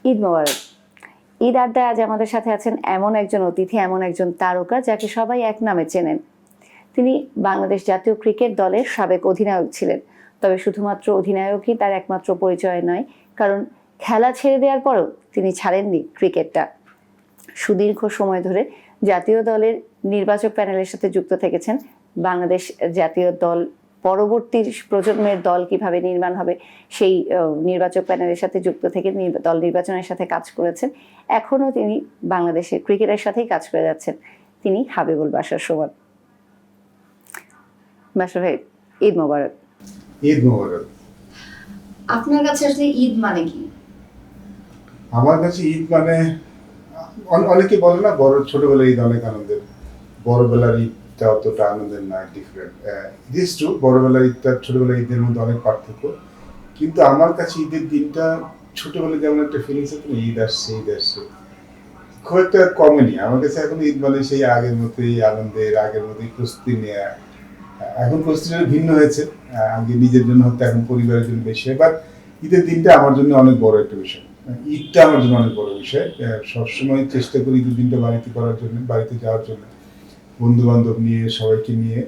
ঈদ মোবারক। ঈদ আড্ডায় আজ আমাদের সাথে আছেন এমন একজন অতিথি, এমন একজন তারকা যাকে সবাই এক নামে চেনেন। তিনি বাংলাদেশ জাতীয় ক্রিকেট দলের সাবেক অধিনায়ক ছিলেন। তবে শুধুমাত্র অধিনায়কই তার একমাত্র পরিচয় নয়, কারণ খেলা ছেড়ে দেওয়ার পরও তিনি ছাড়েননি ক্রিকেটটা। সুদীর্ঘ সময় ধরে জাতীয় দলের নির্বাচক প্যানেলের সাথে যুক্ত থেকেছেন। বাংলাদেশ জাতীয় দল পরবর্তী প্রজন্মের দল কিভাবে নির্মাণ হবে সেই নির্বাচক প্যানেলের সাথে যুক্ত থেকে দল নির্বাচনের সাথে কাজ করেছেন। এখনো তিনি বাংলাদেশের ক্রিকেটের সাথেই কাজ করে যাচ্ছেন। তিনি হাবিবুল বাশার সুমন। বাশার ভাই, ঈদ মোবারক। ঈদ মোবারক। আপনার কাছে আসলে ঈদ মানে কি? আমার কাছে ঈদ মানে অনেকে বলে না বড় ছোটবেলার ঈদ অনেক আনন্দের, বড়বেলার ঈদটা অতটা আনন্দের না, ডিফারেন্ট। দিস ট্রু, বড়বেলার ঈদটা ছোটবেলার ঈদের মধ্যে অনেক পার্থক্য। কিন্তু আমার কাছে ঈদের দিনটা ছোটবেলায় যেমন একটা ফিলিংস হতো না, ঈদ আসছে ঈদ আসছে, খুব একটা কমেনি। আমার কাছে এখন ঈদ মানে সেই আগের মতোই আনন্দের, আগের মতোই প্রস্তুতি নেওয়া। এখন পরিস্থিতিটা ভিন্ন হয়েছে, আগে নিজের জন্য হতো, এখন পরিবারের জন্য বেশি হয়। বাট ঈদের দিনটা আমার জন্য অনেক বড় একটা বিষয়। ঈদটা আমার জন্য অনেক বড় বিষয়। সবসময় চেষ্টা করি ঈদের দিনটা বাড়িতে করার জন্য, বাড়িতে যাওয়ার জন্য, বন্ধু বান্ধব নিয়ে সবাইকে নিয়ে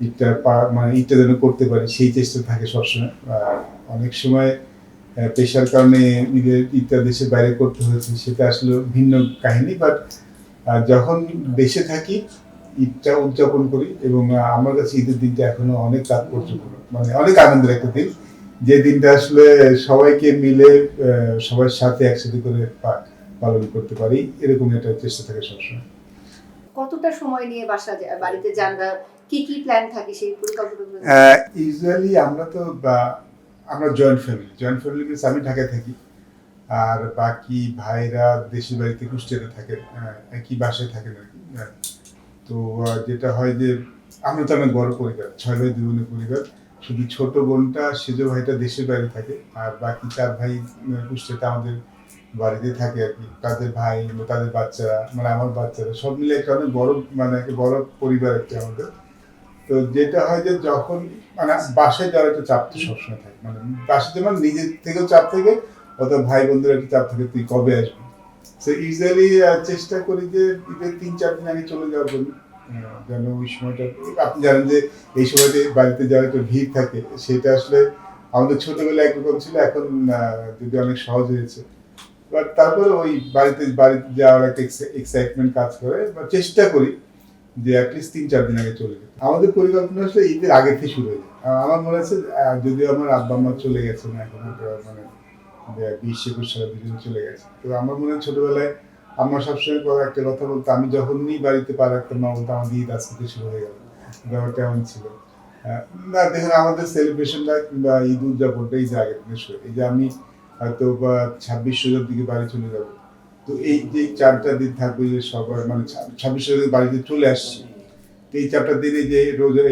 ঈদটা মানে ঈদটা যেন করতে পারি সেই চেষ্টা থাকে সবসময়। অনেক সময় পেশার কারণে ঈদটা দেশের বাইরে করতে হয়েছে, সেটা আসলে ভিন্ন কাহিনী। বাট যখন দেশে থাকি ঈদটা উদযাপন করি, এবং আমার কাছে ঈদের দিনটা এখনো অনেক তাৎপর্যপূর্ণ, মানে অনেক আনন্দের একটা দিন। যে দিনটা আসলে সবাইকে মিলে সবার সাথে একসাথে করে পালন করতে পারি, এরকম একটা চেষ্টা থাকে সবসময়। কতটা সময় নিয়ে বাড়িতে যান বা কি কি প্ল্যান থাকে সেই পরিকল্পনা? ইউজুয়ালি আমরা জয়েন্ট ফ্যামিলি মিনস আমি ঢাকায় থাকি, আর বাকি ভাইরা দেশের বাড়িতে কুষ্টিয়াতে থাকে, একই বাসায় থাকেন আর কি। তো যেটা হয় যে আমরা তো অনেক বড় পরিবার, 6 ভাই 2 বোনের পরিবার। শুধু ছোট বোনটা সেজ ভাইটা দেশের বাইরে থাকে, আর বাকি 4 ভাই কুষ্টিয়াতে আমাদের বাড়িতে থাকে আর কি। তাদের ভাই, তাদের বাচ্চারা, মানে আমার বাচ্চারা, সব মিলে একটা অনেক বড়, মানে একটা বড় পরিবার একটা আমাদের। তো যেটা হয় যে যখন মানে বাসায় যাওয়ার একটা চাপ তো সবসময় থাকে, মানে বাসায় যেমন নিজের থেকেও চাপ থাকে, অথবা ভাই বোনদের একটা চাপ থাকে তুই কবে আসবি। সো ইউজুয়ালি চেষ্টা করি যে ঈদের 3-4 দিন আগে চলে যাওয়ার জন্য, যেন ওই সময়টা, আপনি জানেন যে এই সময়তে বাড়িতে যাওয়ার একটা ভিড় থাকে, সেটা আসলে আমাদের ছোটবেলায় একরকম ছিল, এখন যদি অনেক সহজ হয়েছে। বাট তারপরে ওই বাড়িতে যাওয়ার একটা এক্সাইটমেন্ট কাজ করে, বা চেষ্টা করি যে অ্যাটলিস্ট 3-4 দিন আগে চলে যেতে। আমাদের পরিকল্পনা আসলে ঈদের আগে থেকে শুরু হয়ে যায়। আমার মনে আছে যদিও আমার আব্বা মা চলে গেছে না এখন, মানে 20-21 সালে দুজন চলে গেছে। তো আমার মনে হয় ছোটবেলায় আমার সবসময় একটা কথা বলতো, আমি যখনই বাড়িতে পা রাখতাম মা বলতো আমাদের ঈদ আজকে থেকে শুরু হয়ে গেল। ব্যাপারটা এমন ছিল। না দেখুন, আমাদের সেলিব্রেশনটা কিংবা ঈদ উদযাপনটা এই যে আগের দিনে শুরু, এই যে আমি হয়তো বা 26 রোজার দিকে বাড়ি চলে যাবো, তো এই যে 4টা দিন থাকবে যে সবার, মানে 26 রোজার বাড়িতে চলে আসছি, তো এই 4টা দিনে যে রোজা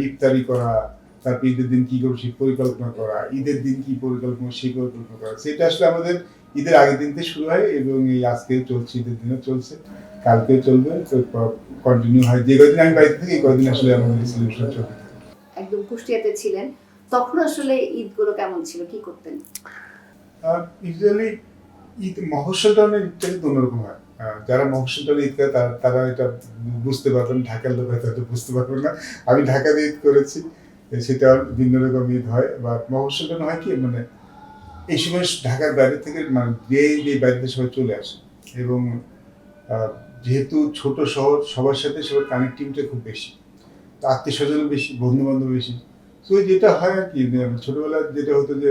ইফতারি করা, তারপর ঈদের দিন কি করবো সেই পরিকল্পনা করা, ঈদের দিন কি পরিকল্পনা সেই পরিকল্পনা করা, সেটা আসলে আমাদের ঈদের আগের দিন থেকে শুরু হয়, এবং এই আজকেও চলছে, ঈদের দিনও চলছে, কালকেও চলবে, তো কন্টিনিউ হয়। যে কয়দিন আমি বাড়িতে থাকি এই কয়দিন আসলে আমাদের সেলিব্রেশন চলতে থাকে। একদম কুষ্টিয়াতে ছিলেন, তখন আসলে ঈদগুলো কেমন ছিল, কি করতেন? ইউজুয়ালি ঈদ মফস্বল টাউনের ঈদটা কিন্তু অন্যরকম হয়। যারা মফস্বল টাউনে ঈদ করে তারা এটা বুঝতে পারবেন, ঢাকার লোক হয়তো বুঝতে পারবেন না। আমি ঢাকাতে ঈদ করেছি, সেটা ভিন্ন রকম ঈদ হয়। বা মফস্বল টাউনে হয় কি, মানে এই সময় ঢাকার বাইরে থেকে, মানে যে বাইরে সবাই চলে আসে, এবং যেহেতু ছোট শহর, সবার সাথে সবার কানেক্টিভিটি খুব বেশি, আত্মীয় স্বজনও বেশি, বন্ধু বান্ধব বেশি। তো যেটা হয় আর কি, ছোটবেলায় যেটা হতো যে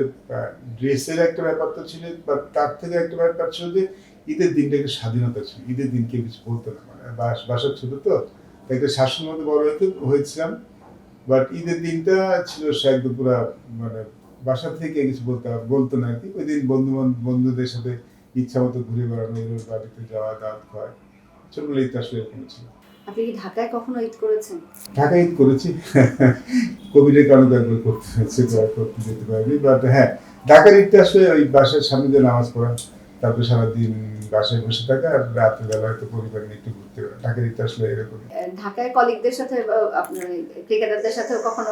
ড্রেসের একটা ব্যাপার তো ছিল, বা তার থেকে একটা ব্যাপার ছিল যে ঈদের দিনটা একটা স্বাধীনতা ছিল। ঈদের দিন কেউ কিছু বলতো না, মানে বাসার ছোট তো একটা শাসনের মধ্যে বড় হয়েছিলাম। বাট ঈদের দিনটা ছিল সে একদম পুরা, মানে বাসা থেকে কিছু বলতো না আর কি। ওই দিন বন্ধুদের সাথে ইচ্ছা মতো ঘুরে বেড়ানো, এর বাড়িতে যাওয়া, দাওয়াত খাওয়া, ছোটবেলায় ঈদটা আসলে এরকম ছিল। আপনি কি ঢাকায় কখনো ঈদ করেছেন? ঢাকায় ঈদ করেছি, কোভিডের কারণে তো একবার করতে যেতে পারিনি। বাট হ্যাঁ, ঢাকার ঈদটা আসলে ওই বাসার সামনে যে নামাজ পড়া, তারপরে সারাদিন বাসায় বসে থাকা, আর রাতের বেলা হয়তো পরিবার নিয়ে একটু ঘুরতে বেরোনো। ঢাকার ইতি আসলে এরকম। ঢাকায় কলিগদের সাথে আপনার ক্রিকেটারদের সাথে কখনো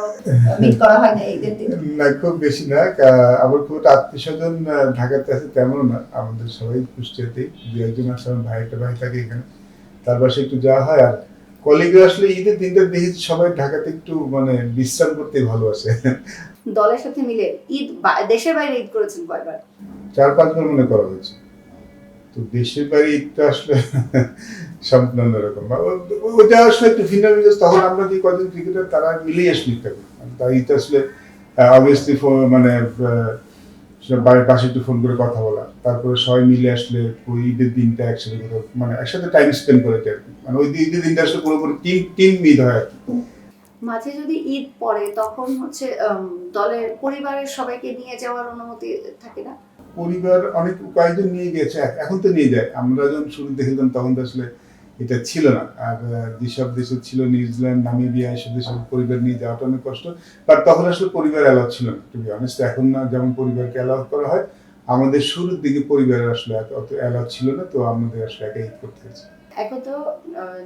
মিট করা হয় না ঈদের দিন? না, খুব বেশি না। আমার খুব একটা আত্মীয়-স্বজন ঢাকাতে আছে তেমনও না। আমাদের সবাই কুষ্টিয়াতেই। ২-১ জন আছে, আমার একটা ভাই থাকে এখানে। তার বাসায় একটু যাওয়া হয়। আর কলিগরা আসলে ঈদের দিনটা দেখেছি সবাই ঢাকাতে একটু মানে বিশ্রাম করতে ভালোবাসে। দলের সাথে মিলে ঈদ দেশের বাইরে ঈদ করেছেন কয়বার? ৪-৫ বার মনে করা হয়েছে। তো দেশের বাড়ি ঈদটা আসলে সম্পূর্ণ অন্যরকম। ওইটা আসলে একটু ভিন্ন মেজাজ। তখন আমরা যে কজন ক্রিকেটার তারা মিলেই আসলে ঈদটা করি। তাই ঈদ আসলে অবভিয়াসলি মানে বাড়ির পাশে একটু ফোন করে কথা বলা, তারপরে সবাই মিলে আসলে ওই ঈদের দিনটা একসাথে কোথাও মানে একসাথে টাইম স্পেন্ড করে আর কি। মানে ওই ঈদের দিনটা আসলে পুরোপুরি টিম ঈদ হয় আর কি। মাঝে যদি ঈদ পড়ে তখন হচ্ছে দলের পরিবারের সবাইকে নিয়ে যাওয়ার অনুমতি থাকে না? পরিবার অনেক কয়েকজন নিয়ে গেছে, এখন তো নিয়ে যায়। আমরা যখন শুরু দেখলাম তখন তো আসলে এটা ছিল না। আর যেসব দেশে ছিল নিউজিল্যান্ড, নামিবিয়া, এসব দেশে পরিবার নিয়ে যাওয়াটা অনেক কষ্ট। বাট তখন আসলে পরিবার অ্যালাউ ছিল না, টু বি অনেস্ট। এখন না যেমন পরিবারকে অ্যালাউ করা হয়, আমাদের শুরুর দিকে পরিবারের আসলে অত অ্যালাউ ছিল না, তো আমাদের আসলে একা ঈদ করতে হয়েছে। এখন তো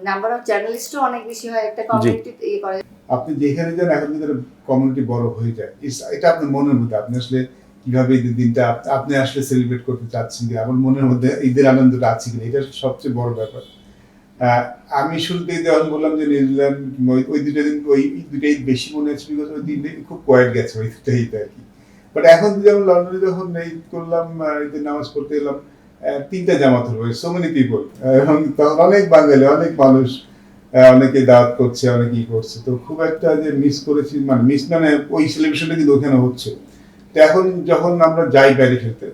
নাম্বার অফ জার্নালিস্টও অনেক বেশি হয়, একটা কমিউনিটি ইয়ে করে। আপনি যেখানে যান এখন যদি কমিউনিটি বড় হয়ে যায়, এটা আপনার মনের মধ্যে। আপনি আসলে কিভাবে ঈদের দিনটা আপনি আসলে সেলিব্রেট করতে চাচ্ছেন কিনা, আমার মনের মধ্যে ঈদের আনন্দটা আছে কিনা, এটা সবচেয়ে বড় ব্যাপার। আমি শুরুতে যখন বললাম যে নিউজিল্যান্ড, ওই দুটো দিন, ওই দুটো ঈদ বেশি মনে আছে, বিকজ ওই দিনটা খুব কোয়াইট গেছে ওই দুটো ঈদ আর কি। বাট এখন যেমন লন্ডনে যখন ঈদ করলাম, ঈদের নামাজ পড়তে এলাম, 3টা জামাত হলো, সো মেনি পিপল, এবং তখন অনেক বাঙালি, অনেক মানুষ, অনেকে দাওয়াত করছে, অনেকে করছে। তো খুব একটা যে মিস করেছি, মানে মিস মানে ওই সেলিব্রেশনটা কিন্তু ওখানে হচ্ছে। তো এখন যখন আমরা যাই বাইরে খেলতে,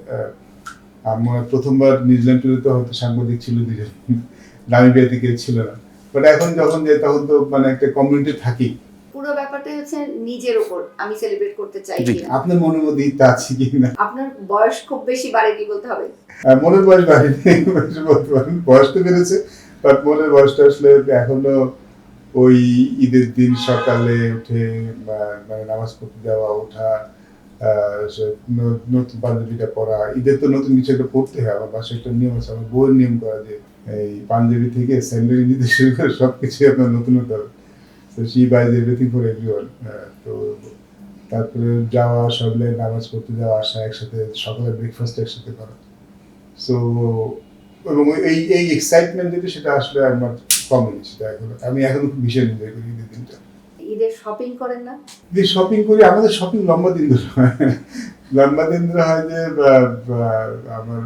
আমার প্রথমবার নিউজিল্যান্ড টুরে তো হয়তো সাংবাদিক ছিল দুজন, নামিবিয়া থেকে ছিল না। বাট এখন যখন যাই তখন তো মানে একটা কমিউনিটি থাকি। পুরো ব্যাপারটাই হচ্ছে নিজের উপর, আমি সেলিব্রেট করতে চাই কিনা। আপনার মনের মধ্যে ঈদটা আছে কিনা। আপনার বয়স খুব বেশি বাড়েনি বলতে হবে। মনের বয়স বাড়েনি বলতে পারেন, বয়স তো বেড়েছে, বাট মনের বয়সটা আসলে এখনো ওই ঈদের দিন সকালে উঠে মানে নামাজ পড়তে যাওয়া, ওঠা, নতুন পাঞ্জাবিটা পরা। ঈদের তো নতুন কিছু একটা পড়তে হয়। আমার বাসায় একটা নিয়ম আছে, আমার বউয়ের নিয়ম করা, যে এই পাঞ্জাবি থেকে স্যান্ডেল নিতে শুরু করে সবকিছু আপনার নতুন হতে হবে। তো শি বাইজ এভরিথিং ফর এভরিওয়ান। তো তারপরে যাওয়া, সকালে নামাজ পড়তে যাওয়া, আসা, একসাথে সকালে ব্রেকফাস্ট একসাথে করা। সো এবং এই এক্সাইটমেন্ট যেটা, সেটা আসলে আমার কমেনি। সেটা আমি এখন খুব ভীষণ এনজয় করি ঈদের দিনটা। ঈদের শপিং করেন না? ঈদের শপিং করি। আমাদের শপিং লম্বা দিন ধরে হয়। লম্বা দিন ধরে হয় যে আমার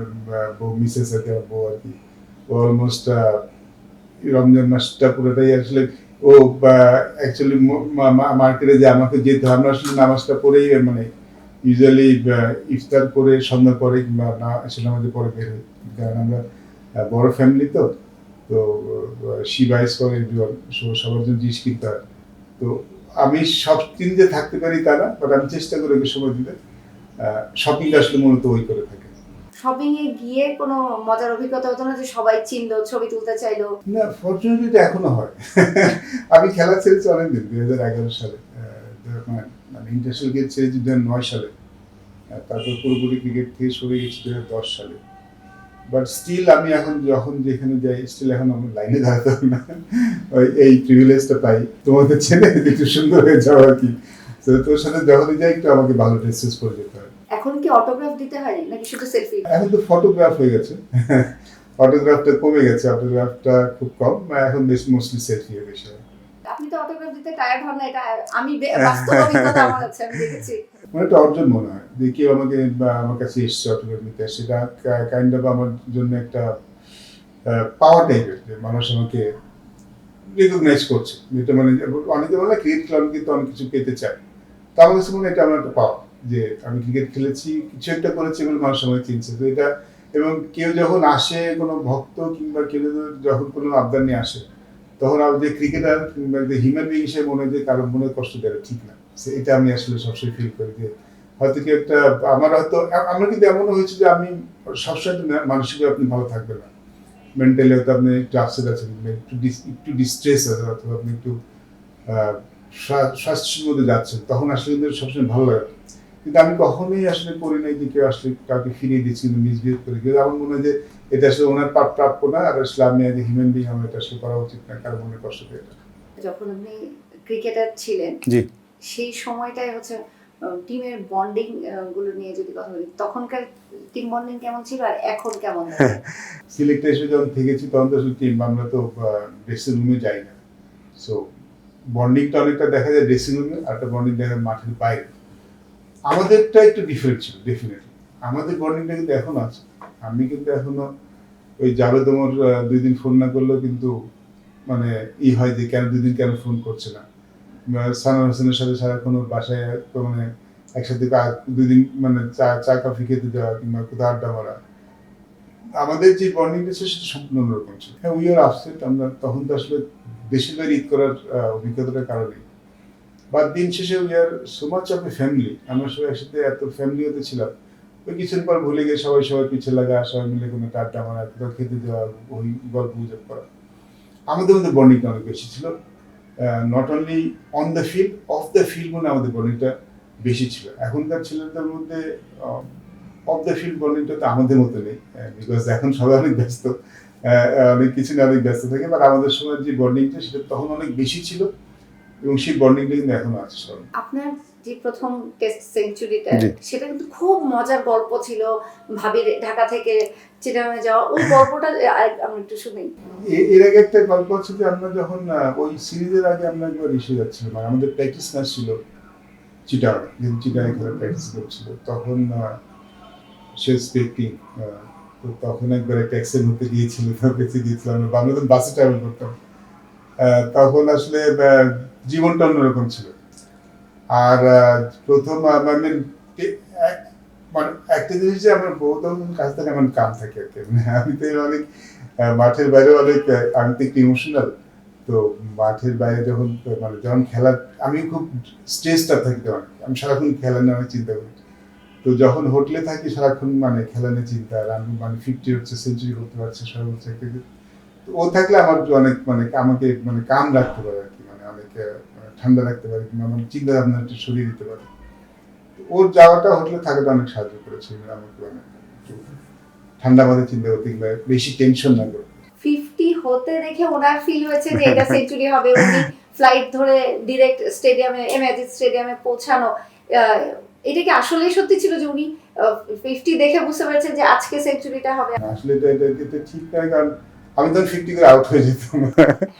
বউ, মিসেস আর কি, আমার বউ আর কি, অলমোস্ট রমজান মাসটা পুরোটাই আসলে ও অ্যাকচুয়ালি মার্কেটে যে আমাকে যেতে হয়, আমরা আসলে নামাজটা পড়েই মানে ইউজুয়ালি ইফতার করে সন্ধ্যার পরে কিংবা না সেটা আমাদের পরে বের হই, কারণ আমরা বড় ফ্যামিলি। তো তো শি বাইস ফর এভরিওয়ান, সবার জন্য জিনিস কিনতে হয়। তো আমি সব দিন যে থাকতে পারি তা না, বাট আমি চেষ্টা করি ওই সময় দিতে। শপিংটা আসলে মূলত ওই করে থাকে। শপিং এ গিয়ে কোনো মজার অভিজ্ঞতা হতো না যে সবাই চিনলো, ছবি তুলতে চাইলো? না, ফরচুনেটলি এটা এখনো হয়। আমি খেলা ছেড়েছি অনেকদিন, 2011 সালে, মানে ইন্টারন্যাশনাল গেম ছেড়েছি 2009 সালে। তারপর পুরোপুরি ক্রিকেট থেকে সরে গেছি 2010 সালে। বাট স্টিল আমি এখন যখন যেখানে যাই, স্টিল এখন আমার লাইনে দাঁড়াতে হবে না, এই প্রিভিলেজটা পাই তোমাদের ছেলে একটু সুন্দর হয়ে যাওয়া আর কি। তো তোর সাথে যখনই যাই একটু আমাকে ভালো ড্রেস পরে যেতে হয়। এখন কি অটোগ্রাফ দিতে হয় নাকি শুধু সেলফি? এখন তো ফটোগ্রাফ হয়ে গেছে। ফটোগ্রাফটা কমে গেছে, অটোগ্রাফটা খুব কম, এখন বেশ মোস্টলি সেলফি বেশি হয়। আপনি তো অটোগ্রাফ দিতে টায়ার্ড হন না, এটা আমি বাস্তব অভিজ্ঞতা আমার আছে, আমি দেখেছি। মানে একটা অর্জন মনে হয় যে কেউ আমাকে বা আমার কাছে এসছে অটোগ্রাফ নিতে, সেটা কাইন্ড অফ আমার জন্য একটা পাওয়ার টাইপের, যে মানুষ আমাকে রিকগনাইজ করছে। যেটা মানে অনেকে বলে ক্রিকেট ক্লাব কিন্তু অনেক কিছু পেতে চায়, তো আমার কাছে মনে হয় এটা আমার একটা পাওয়া, যে আমি ক্রিকেট খেলেছি, কিছু একটা করেছি বলে মানুষ আমাকে চিনছে। তো এটা, এবং কেউ যখন আসে, কোনো ভক্ত কিংবা কেউ যখন কোনো আবদার নিয়ে আসে, তখন আমার যে ক্রিকেটার কিংবা যে হিউম্যান বিং হিসেবে মনে হয় যে কারো মনে কষ্ট দেয় ঠিক না। এটা আমি আসলে সবসময় ফিল করি যে হয়তো কি একটা আমার হয়তো আমার কিন্তু এমনও হয়েছে যে আমি সবসময় মানসিকভাবে আপনি ভালো থাকবেন না, মেন্টালি হয়তো আপনি একটু আপসেট আছেন, একটু ডিস্ট্রেস আছেন, অথবা আপনি একটু স্বাস্থ্যের মধ্যে যাচ্ছেন, তখন আসলে কিন্তু সবসময় ভালো লাগে। কিন্তু আমি কখনোই আসলে করি নাই যে কেউ আসলে কাউকে ফিরিয়ে দিচ্ছি কিন্তু মিসবিহেভ করে কেউ। আমার মনে হয় যে এটা আসলে ওনার প্রাপ্য না, আর আসলে আমি আজ হিউম্যান বিং আমার এটা আসলে করা উচিত না, কারো মনে কষ্ট দেয় এটা। যখন আপনি ক্রিকেটার ছিলেন জি, সেই সময়টাই হচ্ছে টিমের বন্ডিং গুলো নিয়ে যদি কথা বলি, তখনকার টিম বন্ডিং কেমন ছিল আর এখন কেমন লাগে? সিলেক্টে এসে যখন থেকেছি তখন তো আসলে টিম, আমরা তো ড্রেসিং রুমে যাই না, সো বন্ডিংটা অনেকটা দেখা যায় ড্রেসিং রুমে, আর একটা বন্ডিং দেখা যায় মাঠের বাইরে। আমাদেরটা একটু ডিফারেন্ট ছিল ডেফিনেটলি, আমাদের বন্ডিংটা কিন্তু এখনো আছে। আমি কিন্তু এখনো ওই জাভেদ ওমর 2 দিন ফোন না করলেও কিন্তু মানে হয় যে কেন 2 দিন কেন ফোন করছে না। সানোয়ার হোসেনের সাথে সারাক্ষণ ওর বাসায় মানে একসাথে 2 দিন মানে চা কফি খেতে যাওয়া কিংবা কোথাও আড্ডা মারা। আমাদের যে বন্ডিংটা ছিল সেটা সম্পূর্ণ অন্যরকম ছিল। হ্যাঁ, উই আর আপসেট, আমরা তখন তো আসলে দেশের বাইরে ঈদ করার অভিজ্ঞতাটার কারণে, বাট দিন শেষে we are so much of A family, আমরা সবাই একসাথে এত ফ্যামিলি হতে ছিলাম। ওই কিছুদিন পর ভুলে গিয়ে সবাই পিছে লাগা, সবাই মিলে কোনো একটা আড্ডা মারা, কোথাও খেতে যাওয়া, ওই গল্প গুজব করা। আমাদের মধ্যে বন্ডিংটা অনেক বেশি ছিল, not only on the field, of the field মানে আমাদের বন্ডিংটা বেশি ছিল। এখনকার ছেলেদের মধ্যে অফ দ্য ফিল্ড বন্ডিংটা তো আমাদের মতো নেই, বিকজ এখন সবাই অনেক ব্যস্ত, অনেক কিছু নিয়ে অনেক ব্যস্ত থাকে, বাট আমাদের সময় যে বন্ডিংটা সেটা তখন অনেক বেশি ছিল, এবং সেই বন্ডিংটা কিন্তু এখনো আছে সবাই। আপনার যে প্রথম টেস্ট সেঞ্চুরিটা, সেটা কিন্তু খুব মজার গল্প ছিল। ভাবির ঢাকা থেকে চিটাগাংয়ে যাওয়া, ওই গল্পটা আমি একটু শুনি। এর আগে একটা গল্প হচ্ছে যে আমরা যখন ওই সিরিজের আগে আমরা একবার এসে যাচ্ছিলাম, মানে আমাদের প্র্যাকটিস ম্যাচ ছিল চিটাগাং, যেহেতু চিটাগাং খেলার প্র্যাকটিস করছিল, তখন সে এক্সপেক্টিং, তো তখন একবার একটা অ্যাক্সিডেন্ট হতে গিয়েছিল, বেঁচে গিয়েছিলাম। আমরা তো বাসে ট্রাভেল করতাম, তখন আসলে জীবনটা অন্যরকম ছিল। আর প্রথম মানে একটা জিনিস যে আমার বউ তখন কাছ থেকে আমার কাম থাকে আর কি, মানে আমি তো অনেক মাঠের বাইরে অনেক, আমি তো একটু ইমোশনাল, তো মাঠের বাইরে যখন যখন খেলার আমি খুব স্ট্রেসটা থাকি, তখন আমি সারাক্ষণ খেলা নিয়ে অনেক চিন্তা করি। তো যখন হোটেলে থাকি সারাক্ষণ খেলা নিয়ে চিন্তা, আর আমি 50 হচ্ছে, সেঞ্চুরি করতে পারছে, সবাই হচ্ছে একটা, তো ও থাকলে আমার অনেক আমাকে কাম রাখতে পারে আর কি, অনেক ঠান্ডা রাখতে পারে, কিংবা আমার চিন্তা ভাবনা একটু সরিয়ে দিতে পারে। ওর যাওয়াটা হোটেলে থাকাটা অনেক সাহায্য করেছে আমাকে, ঠান্ডা মাথায় চিন্তা করতে, কিংবা বেশি টেনশন না করতে। 50 হতে দেখে ওনার ফিল হয়েছে যে এটা সেঞ্চুরি হবে, উনি ফ্লাইট ধরে ডিরেক্ট স্টেডিয়ামে, এমএজিদ স্টেডিয়ামে পৌঁছানো, এটা কি আসলেই সত্যি ছিল যে উনি 50 দেখে বুঝতে পেরেছেন যে আজকে সেঞ্চুরিটা হবে? আসলে এটা ঠিক নয়, কারণ আমি তখন 50 করে আউট হয়ে যেতাম।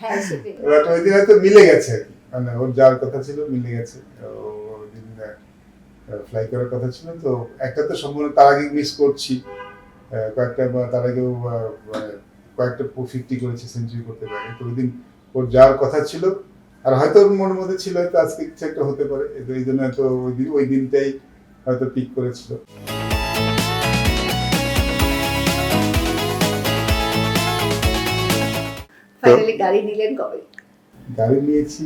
হ্যাঁ, সেটাই। ওই দিন হয়তো মিলে গেছে আর কি, ওর যাওয়ার কথা ছিল, মিলে গেছে। ওই দিন ফ্লাই করার কথা ছিল, তো একটা তো সম্পূর্ণ তার আগে মিস করছি, কয়েকটা তার আগেও কয়েকটা 50 করেছে, সেঞ্চুরি করতে পারে, তো ওই দিন ওর যাওয়ার কথা ছিল, আর হয়তো ওর মনের মধ্যে ছিল হয়তো আজকে কিছু একটা হতে পারে, এই জন্য হয়তো ওই দিনটাই হয়তো পিক করেছিল। ফাইনালি গাড়ি নিলেন কবে? গাড়ি নিয়েছি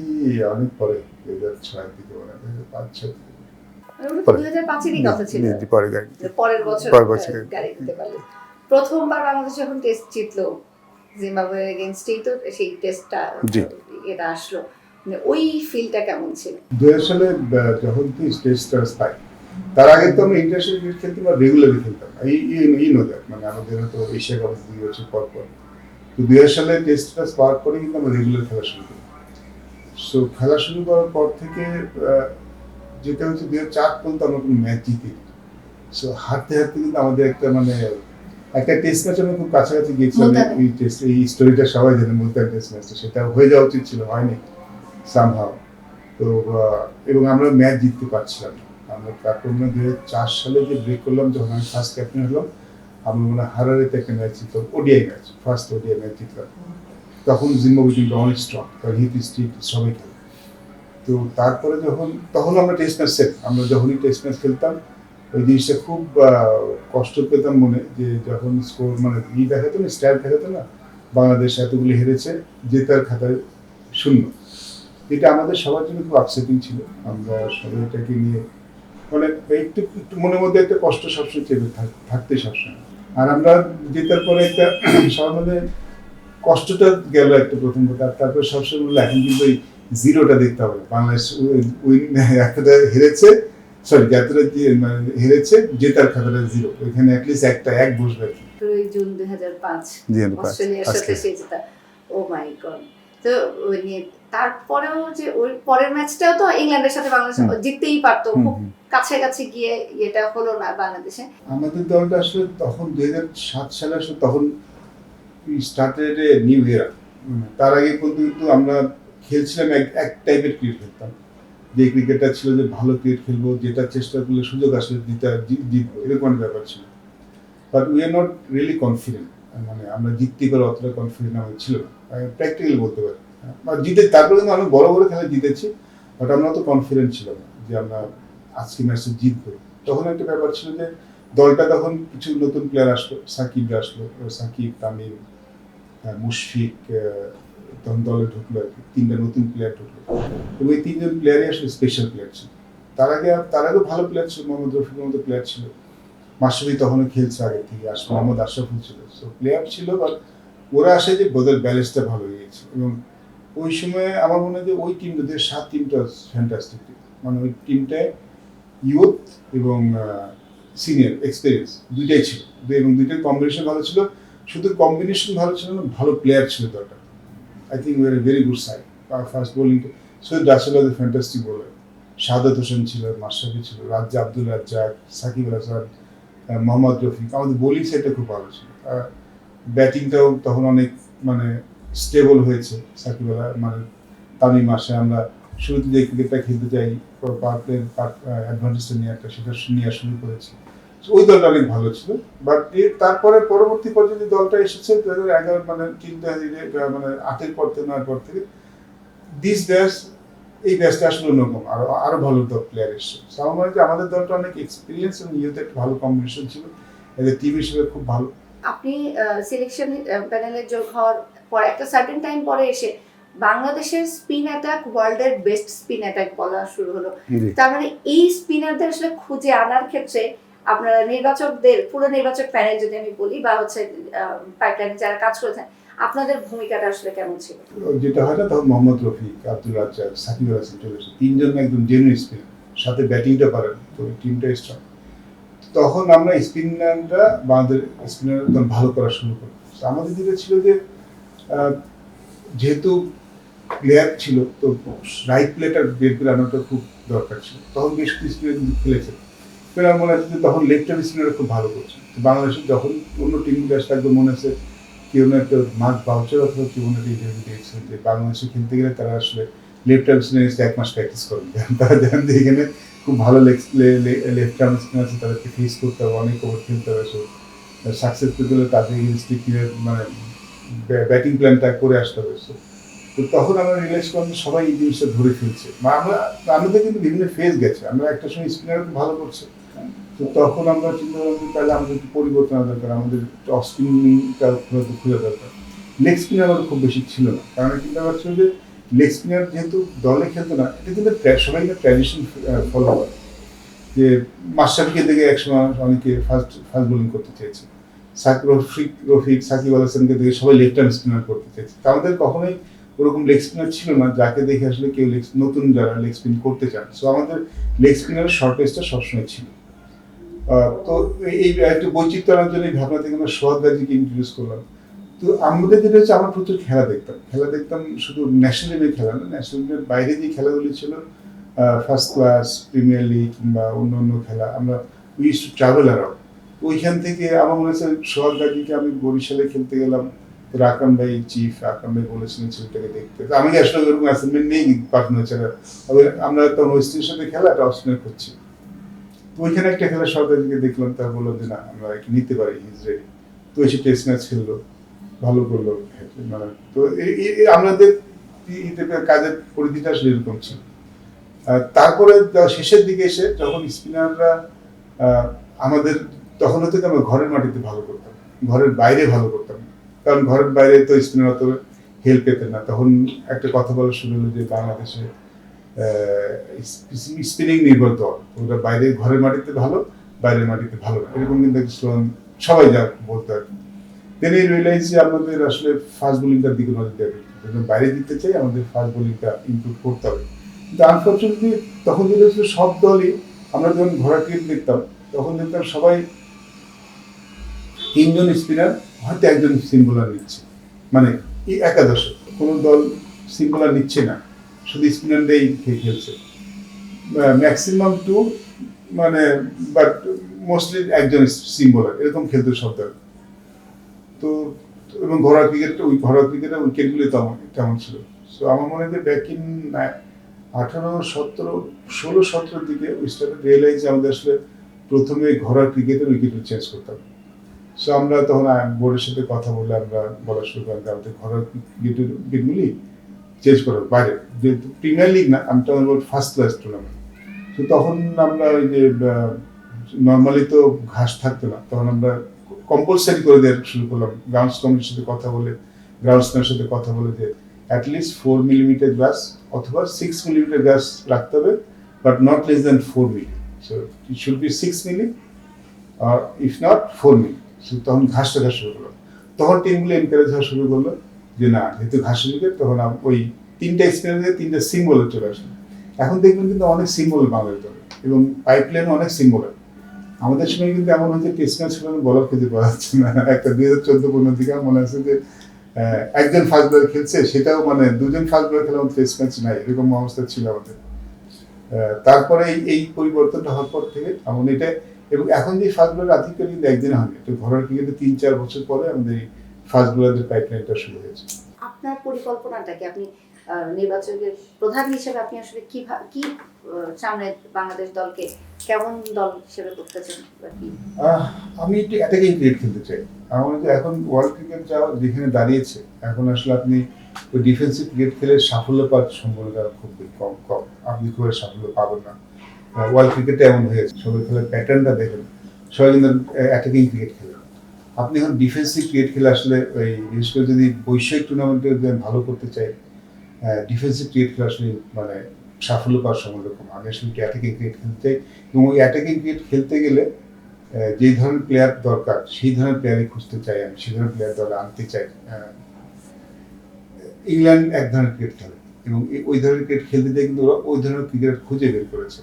অনেক পরে, 2006 থেকে, 2005-6 থেকে। 2005-এরই কথা ছিল, পরের বছর গাড়ি নিতে পারলেন। প্রথমবার বাংলাদেশ যখন টেস্ট জিতলো জিম্বাবুয়ের এগেইনস্টেই, তো সেই টেস্টটা এটা আসলো, ওই ফিলটা কেমন ছিল? 2000 সালে যখন তুই স্টেজ স্টার্স পাই, তার আগে তো আমরা ইন্টারন্যাশনাল ক্রিকেট খেলতাম, বা রেগুলারলি খেলতাম, আমাদের তো এশিয়া কাপ 2 বছর পর পর, তো 2000 সালে টেস্ট স্টার্স পাওয়ার পরে কিন্তু আমরা রেগুলার খেলা শুরু করি। সো খেলা শুরু করার পর থেকে যেটা হচ্ছে 2004 পর্যন্ত আমরা কোনো ম্যাচ জিতি। সো হারতে কিন্তু আমাদের একটা টেস্ট ম্যাচ আমরা খুব কাছাকাছি গিয়েছিলাম, এই স্টোরিটা সবাই জানে, মুলতান টেস্ট ম্যাচটা, সেটা হয়ে যাওয়া উচিত ছিল, হয়নি সামহাও। তো এবং আমরা ম্যাচ জিততে পারছিলাম না। আমরা তারপর 2004 সালে যে ব্রেক করলাম, যখন আমি ফার্স্ট ক্যাপ্টেন হলাম, আমরা হারারেতে একটা ম্যাচ জিতলাম, ODI match, first ODI match জিতলাম। তখন জিম্বাবুয়ে টিমটা অনেক স্ট্রং, কারণ হিট স্ট্রিট সবাই খেলে। তো তারপরে তখন আমরা টেস্ট ম্যাচ আমরা যখনই টেস্ট ম্যাচ খেলতাম, ওই জিনিসটা খুব কষ্ট পেতাম মনে, যে যখন স্কোর দেখাতো না, স্ট্যাট দেখাতো না, বাংলাদেশ এতগুলি হেরেছে, জেতার খাতায় 0, এটা আমাদের সবার জন্য খুব আপসেটিং ছিল। আমরা সবাই এটাকে নিয়ে একটু মনের মধ্যে একটা কষ্ট সবসময় চেপে থাকতে সবসময়। আর আমরা জেতার পরে একটা সবার মধ্যে কষ্টটা গেল একটা প্রথম কথা, আর তারপরে সবসময় বললো এখন কিন্তু ওই জিরোটা দেখতে হবে, বাংলাদেশ একটা হেরেছে, সরি যাত্রা মানে হেরেছে, জেতার খাতাটা 0, ওইখানে অ্যাটলিস্ট একটা এক বসবে আর কি। 8 জুন 2005 2005 অস্ট্রেলিয়ার সাথে আজকে। সেই জেতা। ও মাই গড। তো মানে তারপরেও যে ওই পরের ম্যাচটাও তো ইংল্যান্ডের সাথে বাংলাদেশ জিততেই পারতো, খুব কাছাকাছি গিয়ে এটা হলো না বাংলাদেশে। আমাদের দলটা আসলে তখন 2007 সালে আসলে তখন স্টার্টেড এ নিউ এরা। তার আগে কিন্তু আমরা খেলছিলাম এক টাইপের ক্রিকেট খেলতাম, যে ক্রিকেটটা ছিল যে ভালো ক্রিকেট খেলবো, যেটা চেষ্টা করলে সুযোগ আসলে জিতবো, এরকম একটা ব্যাপার ছিল। But we are not really confident, মানে আমরা জিততে পারবো অতটা কনফিডেন্ট আমাদের ছিল না, প্র্যাকটিক্যালি বলতে পারি। জিতে তারপরে কিন্তু আমরা বড় বড় খেলা জিতেছি, বাট আমরা তো কনফিডেন্ট ছিলাম না যে আমরা আজকে ম্যাচে জিতবো। তখন একটা ব্যাপার ছিল যে দলটা তখন কিছু নতুন প্লেয়ার আসলো, সাকিব আসলো, সাকিব, তামিম, মুশফিক তখন দলে ঢুকলো আর কি, 3টা নতুন প্লেয়ার ঢুকলো, এবং এই 3জন প্লেয়ারই আসলে স্পেশাল প্লেয়ার ছিল। তার আগে ভালো প্লেয়ার ছিল, মোহাম্মদ রফিকের মতো প্লেয়ার ছিল, মাশরাফি তখনও খেলছে আগে থেকে, মোহাম্মদ আশরাফুল ছিল, সো প্লেয়ার ছিল, বাট ওরা আসে যে বোধের ব্যালেন্সটা ভালো হয়ে গেছে। এবং ওই সময় আমার মনে হয় যে ওই টিম 2007 টিমটা ফ্যান্টাস্টিক, মানে ওই টিমটায় ইউথ এবং সিনিয়র এক্সপিরিয়েন্স দুইটাই ছিল, এবং দুইটার কম্বিনেশন ভালো ছিল। শুধু কম্বিনেশন ভালো ছিল না, ভালো প্লেয়ার ছিল দলটা। I think we are a very good side. First bowling Syed Rasel was a fantastic bowler, Shahadat Hossain ছিল, মাশরাফি ছিল, আব্দুল রাজ্জাক, সাকিব আল হাসান, মোহাম্মদ রফিক। আমাদের বোলিং সাইডটা খুব ভালো ছিল, ব্যাটিংটাও তখন অনেক মানে স্টেবল হয়েছে। সাকিব আল মানে তামিম মাসে আমরা শুরুতে যে ক্রিকেটটা খেলতে চাই, পাওয়ার প্লের অ্যাডভান্টেজটা নিয়ে একটা, সেটা নেওয়া শুরু করেছি। ওই দলটা অনেক ভালো ছিল। বাট তারপরে পরবর্তী পর্যায়ে যে দলটা এসেছে 2011 মানে মানে 8-এর পর থেকে 9-এর পর থেকে দিস ব্যাচ, এই ব্যাচটা আসলে অন্যরকম, আরো ভালো প্লেয়ার এসছে। আমার মনে হয় যে আমাদের দলটা অনেক এক্সপিরিয়েন্স এবং ইউথের একটা ভালো কম্বিনেশন ছিল, এদের টিম হিসেবে খুব ভালো। আপনি সিলেকশন প্যানেলে যোগ হওয়ার পর একটা সার্টেন টাইম পরে এসে বাংলাদেশের স্পিন অ্যাটাক ওয়ার্ল্ডের বেস্ট স্পিন অ্যাটাক বলা শুরু হলো। তার মানে এই স্পিনারদের আসলে খুঁজে আনার ক্ষেত্রে আপনারা নির্বাচকদের, পুরো নির্বাচক প্যানেল যদি আমি বলি, বা হচ্ছে পাইপলাইনে যারা কাজ করেছেন, আপনাদের ভূমিকাটা আসলে কেমন ছিল? যেটা হয় না, তখন মোহাম্মদ রফিক, আব্দুল রাজ্জাক, সাকিব আল হাসান চলে এসেছে, 3জন একদম জেনুইন স্পিনার, সাথে ব্যাটিংটা পারেন, তো টিমটা স্ট্রং। তখন আমরা স্পিনাররা আমাদের স্পিনার ভালো করা শুরু করি। আমাদের যেটা ছিল যে যেহেতু প্লেয়ার ছিল, তো রাইট প্লেটার বের করে আনাটা খুব দরকার ছিল। তখন বেশ কিছু স্পিনার কিন্তু খেলেছে, আমার মনে হচ্ছে যে তখন লেফট হ্যান্ড স্পিনাররা খুব ভালো করছে। বাংলাদেশে যখন অন্য টিমগুলো আসলে একদম মনে হচ্ছে কেউ না একটা মার্ক বাউচার অথবা কেউ না একটা ইন্টারভিউ দিয়েছে যে বাংলাদেশে খেলতে গেলে তারা আসলে লেফট হ্যান্ড স্পিনার 1 মাস প্র্যাকটিস করবে, তারা জানেন যে এখানে খুব ভালো লেফট হ্যান্ড স্পিনার আছে, তাদেরকে ফেস করতে হবে, অনেক ওভার খেলতে হবে, সাকসেস পেতে হলে তাদের মানে ব্যাটিং প্ল্যানটা করে আসতে হবে। তো তখন আমরা রিয়েলাইজ করলাম সবাই এই জিনিসটা ধরে ফেলছে, আমাদের কিন্তু বিভিন্ন ফেজ গেছে, আমরা একটা সময় স্পিনার ভালো করছে, তো তখন আমরা চিন্তা করলাম তাহলে আমাদের একটু পরিবর্তন আনা দরকার, আমাদের অফ স্পিনিংটা খুঁজে দরকার। লেগ স্পিনার আমাদের খুব বেশি ছিল না, কারণ চিন্তা করছিল যে লেগ স্পিনার যেহেতু দলে খেলতো না, এটা কিন্তু সবাই একটা ট্র্যাডিশন ফলো করে, যে মাশরাফিকে দেখে একসময় অনেকে ফাস্ট বোলিং করতে চেয়েছে, রফিক, সাকিব আল হাসানকে দেখে সবাই লেফট হ্যান্ড স্পিনার করতে চেয়েছে। আমাদের কখনোই ওরকম লেগ স্পিনার ছিল না যাকে দেখে আসলে কেউ নতুন যারা লেগ স্পিন করতে চান। সো আমাদের লেগ স্পিনারের শর্টেজটা সবসময় ছিল। তো এই একটা বৈচিত্র্য আনার জন্য এই ভাবনা থেকে আমরা সোহাগ গাজীকে ইন্ট্রোডিউস করলাম। তো আমাদের যেটা হচ্ছে, আমরা প্রচুর খেলা দেখতাম, শুধু ন্যাশনাল টিমের খেলা না, ন্যাশনাল টিমের বাইরে যে খেলাগুলি ছিল, ফার্স্ট ক্লাস, প্রিমিয়ার লিগ কিংবা অন্য খেলা, আমরা উইজ টু ট্রাভেল অ্যারাউন্ড। ওইখান থেকে আমার মনে হচ্ছে সোহাগ গাজীকে আমি বরিশালে খেলতে গেলাম, আকরাম ভাই বলেছিলেন ছেলেটাকে দেখতে, তো আমি আসলে ওরকম অ্যাসাইনমেন্ট নেই পাঠানো ছাড়া, আমরা তখন ওয়েস্ট ইন্ডিজের সাথে খেলা একটা অপশনে করছি, তো ওইখানে একটা খেলা সরকারকে দেখলাম, তারা বললো যে না আমরা নিতে পারি, হিজ রেডি। তো এসে টেস্ট ম্যাচ খেললো, ভালো করলো, মানে তো আমাদের কাজের পরিধিটা আসলে এরকম ছিল। তারপরে শেষের দিকে এসে যখন স্পিনাররা আমাদের, তখন হতো আমরা ঘরের মাটিতে ভালো করতাম, ঘরের বাইরে ভালো করতাম, কারণ ঘরের বাইরে তো স্পিনার অত হেল্প পেতেন না। তখন একটা কথা বলা শুরু হলো যে বাংলাদেশে স্পিনিং নির্ভর দল, ওরা বাইরে ঘরের মাটিতে ভালো, বাইরের মাটিতে ভালো না, এরকম কিন্তু একটা স্লোগান সবাই যা বলতে আর কি। দেন এই রিয়েলাইজ যে আমাদের আসলে ফাস্ট বোলিংটার দিকে নজর দেওয়া হবে, বাইরে দিতে চাই আমাদের ফাস্ট বোলিংটা ইমপ্রুভ করতে হবে। কিন্তু আনফর্চুনেটলি তখন যেটা হচ্ছে সব দলই আমরা যখন ঘোড়া ক্রিকেট দেখতাম তখন দেখতাম সবাই 3 জন স্পিনার হয়তো একজন সিম বোলার নিচ্ছে, মানে এই একাদশে কোনো দল সিম বোলার নিচ্ছে না, শুধু স্পিনাররাই খেলছে, ম্যাক্সিমাম টু, মানে বাট মোস্টলি একজন সিম বোলার এরকম খেলতে সব দল। তো এবং ঘরোয়া ক্রিকেটে উইকেটগুলি তেমন ছিল। সো আমার মনে হয় যে ব্যাক ইন 18, 17, 16, 17 দিকে উই স্টার্টেড রিয়েলাইজ আমাদের আসলে প্রথমে ঘরোয়া ক্রিকেটের উইকেট চেঞ্জ করতাম। সো আমরা তখন বোর্ডের সাথে কথা বলে আমরা বলা শুরু করলাম যে আমাদের ঘরোয়া ক্রিকেটের উইকেটগুলি চেঞ্জ করার বাইরে, যেহেতু প্রিমিয়ার লিগ না, আমি তখন ফার্স্ট ক্লাস টুর্নামেন্ট। তো তখন আমরা ওই যে নর্মালি তো ঘাস থাকতো না, তখন আমরা কম্পালসারি করে দেওয়া শুরু করলাম গ্রাউন্ডস কমিটির সাথে কথা বলে, গ্রাউন্ডসম্যানের সাথে কথা বলে যে অ্যাটলিস্ট 4 মিলিমিটার গ্রাস অথবা 6 মিলিমিটার গ্রাস রাখতে হবে, but not less than 4 milli. So it should be 6 milli আর ইফ নট 4 মিলি। সো তখন ঘাস রাখা শুরু করলাম। তখন টিমগুলো এনকারেজ হওয়া শুরু করলো যে না, যেহেতু ঘাসের উইকেট, তখন ওই 3টা স্পিনার দিয়ে 3টা সিম বোলার চলে আসলো। এখন দেখবেন কিন্তু অনেক সিম বোলার বাংলাদেশ দলে, এবং পাইপলাইনে অনেক সিম বোলার। আমাদের সময় কিন্তু এমন হচ্ছে টেস্ট ম্যাচ খেলানো বলার খুঁজে পাওয়া যাচ্ছে না। একটা 2014-15 দিকে মনে আছে যে একজন ফাস্ট বলার খেলছে, সেটাও মানে 2জন ফাস্ট বলার খেলা টেস্ট ম্যাচ নাই, এরকম অবস্থা ছিল আমাদের। তারপরে এই পরিবর্তনটা হওয়ার পর থেকে এমন এটা, এবং এখন যে ফাস্ট বলার আধিক্য কিন্তু একদিনে হয়নি, তো ঘরের ক্রিকেটে 3-4 বছর পরে আমাদের এই ফাস্ট বলারদের পাইপলাইনটা শুরু হয়েছে। আপনার পরিকল্পনাটা কি? আপনি নির্বাচকের প্রধান হিসেবে আপনি আসলে কি সামনে বাংলাদেশ দলকে কেমন দল হিসেবে করতে চান? আমি একটু অ্যাটাকিং ক্রিকেট খেলতে চাই। আমার মনে হয় এখন ওয়ার্ল্ড ক্রিকেট যা যেখানে দাঁড়িয়েছে, এখন আসলে আপনি ওই ডিফেন্সিভ ক্রিকেট খেলে সাফল্য পাওয়ার সম্ভাবনা খুব কম। আপনি খুব সাফল্য পাবেন না। ওয়ার্ল্ড ক্রিকেটে এমন হয়েছে, সবাই খেলার প্যাটার্নটা দেখেন, সবাই কিন্তু অ্যাটাকিং ক্রিকেট খেলে। আপনি এখন ডিফেন্সিভ ক্রিকেট খেলে আসলে ওই বিশেষ করে যদি বৈশ্বিক টুর্নামেন্টে ভালো করতে চাই, ডিফেন্সিভ ক্রিকেট খেলে আসলে মানে সাফল্য পাওয়ার সম্ভাবনা কম। আমি আসলে অ্যাটাকিং ক্রিকেট খেলতে চাই, এবং ওই অ্যাটাকিং ক্রিকেট খেলতে গেলে যেই ধরনের প্লেয়ার দরকার সেই ধরনের প্লেয়ারই খুঁজতে চাই আমি, সেই ধরনের প্লেয়ার দলে আনতে চাই। ইংল্যান্ড এক ধরনের ক্রিকেট খেলে, এবং ওই ধরনের ক্রিকেট খেলতে চাই, কিন্তু ওরা ওই ধরনের ক্রিকেট খুঁজে বের করেছে।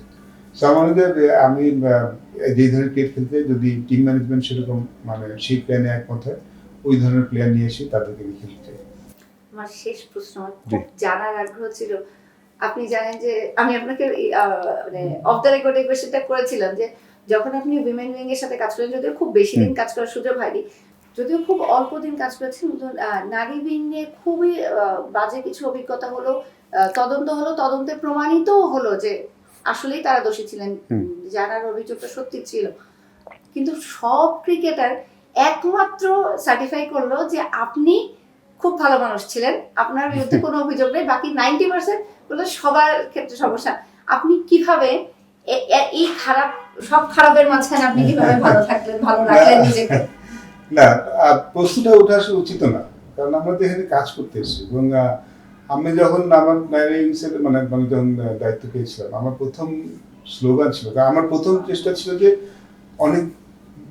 সো আমার মনে হয় আমি যেই ধরনের ক্রিকেট খেলতে চাই, যদি টিম ম্যানেজমেন্ট সেরকম মানে সেই প্ল্যানে একমত হয়, ওই ধরনের প্লেয়ার নিয়ে এসে তাদেরকে আমি খেলতে চাই। আমার শেষ প্রশ্ন, খুব জানার আগ্রহ ছিল। আপনি জানেন যে আমি আপনাকে মানে অফ দ্য রেকর্ড এই কোয়েশ্চেনটা করেছিলাম যে যখন আপনি উইমেন উইং এর সাথে কাজ করেন, যদিও খুব বেশি দিন কাজ করার সুযোগ হয়নি, যদিও খুব অল্প দিন কাজ করেছেন, নারী উইং নিয়ে খুবই বাজে কিছু অভিজ্ঞতা হলো, তদন্ত হলো, তদন্তে প্রমাণিত হলো যে আসলেই তারা দোষী ছিলেন, জানার অভিযোগটা সত্যি ছিল। কিন্তু সব ক্রিকেটার একমাত্র সার্টিফাই করলো যে আপনি খুব ভালো মানুষ ছিলেন, আপনার বিরুদ্ধে কোনো অভিযোগ নেই, বাকি 90% বললো সবার ক্ষেত্রে সমস্যা। আপনি কিভাবে এই সব খারাপের মাঝখানে আপনি কিভাবে ভালো থাকলেন, ভালো রাখলেন নিজেকে? না, প্রশ্নটা ওঠা আসলে উচিত না, কারণ আমরা তো এখানে কাজ করতে এসেছি। এবং আমি যখন আমার মানে যখন দায়িত্ব পেয়েছিলাম, আমার প্রথম স্লোগান ছিল, আমার প্রথম চেষ্টা ছিল যে অনেক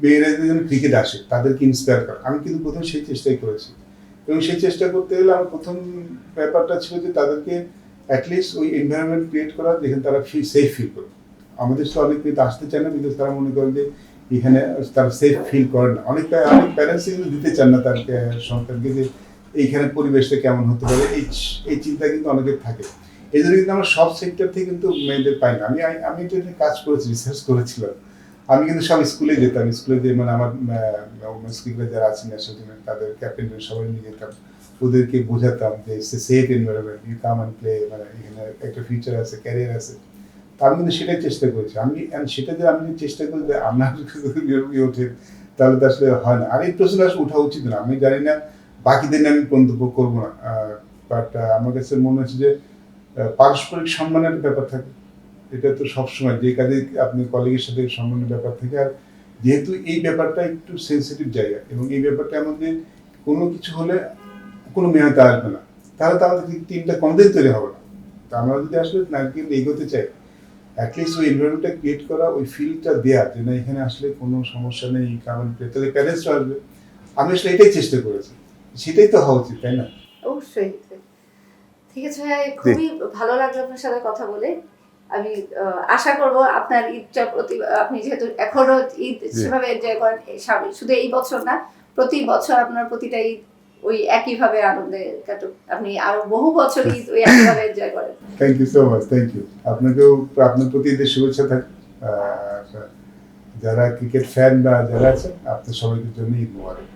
মেয়েরা যেন ক্রিকেট আসে, তাদেরকে ইন্সপায়ার করা। আমি কিন্তু প্রথম সেই চেষ্টাই করেছি, এবং সেই চেষ্টা করতে গেলে আমার প্রথম ব্যাপারটা ছিল যে তাদেরকে অ্যাটলিস্ট ওই এনভায়রনমেন্ট ক্রিয়েট করা যেখানে তারা সেফ ফিল করে। আমাদের তো অনেক মেয়ে আসতে চায় না, বিকজ তারা মনে করে যে এখানে তারা সেফ ফিল করে না। অনেক প্যারেন্টস কিন্তু দিতে চান না তার সন্তানকে যে এইখানে পরিবেশটা কেমন হতে পারে, এই চিন্তা কিন্তু অনেকের থাকে। এই জন্য কিন্তু আমরা সব সেক্টর থেকে কিন্তু মেয়েদের পাই না। আমি এটা নিয়ে কাজ করেছি, রিসার্চ করেছিলাম। আমি কিন্তু সব স্কুলে যেতাম, স্কুলে যে মানে আমার স্কুলে যারা আছেন তাদের ক্যাপ্টেনদের সবাই নিয়ে যেতাম, ওদেরকে বোঝাতাম যে safe environment, you come and play, মানে এখানে একটা ফিউচার আছে, ক্যারিয়ার আছে। তা আমি কিন্তু সেটাই চেষ্টা করেছি। সেটা যে আমি চেষ্টা করি যে আপনার ওঠে, তাহলে তো আসলে হয় না। আর এই প্রশ্ন আসলে ওঠা উচিত না। আমি জানি না, বাকিদের নিয়ে আমি মন্তব্য করবো না, বাট আমার কাছে মনে হচ্ছে যে পারস্পরিক সম্মানের একটা ব্যাপার থাকে। এটা তো সবসময় যে কাজে আপনি কলিগের সাথে সম্মানের ব্যাপার থেকে, আর যেহেতু এই ব্যাপারটা একটু সেন্সিটিভ জায়গা, এবং এই ব্যাপারটা আমাদের কোনো কিছু হলে কোনো মেয়াদে আসবে না, তাহলে তো আমাদের টিমটা কোনোদিন তৈরি হবে না। তা আমরা যদি আসলে নাকি এগোতে চাই, অ্যাটলিস্ট ওই এনভায়রনমেন্টটা ক্রিয়েট করা, ওই ফিলটা দেওয়া যে না এখানে আসলে কোনো সমস্যা নেই, কারণ তাহলে প্যারেন্টসরা আসবে। আমি আসলে এটাই চেষ্টা করেছি, সেটাই তো হওয়া উচিত, তাই না? অবশ্যই। ঠিক আছে ভাই, খুবই ভালো লাগলো আপনার সাথে কথা বলে। আমি আশা করব আপনার ঈদটা আপনি যেহেতু এখনো ঈদ সেভাবে এনজয় করেন, শুধু এই বছর না, প্রতি বছর আপনার প্রতিটা ঈদ ওই একইভাবে আনন্দে কাটুক, আপনি আরো বহু বছর ঈদ ওই একইভাবে এনজয় করেন। Thank you so much, thank you. আপনাকেও আপনার প্রতি ঈদের শুভেচ্ছা থাক। আর যারা ক্রিকেট ফ্যান বা যারা আছেন, আপনার সবাইকে জন্য ঈদ মোবারক।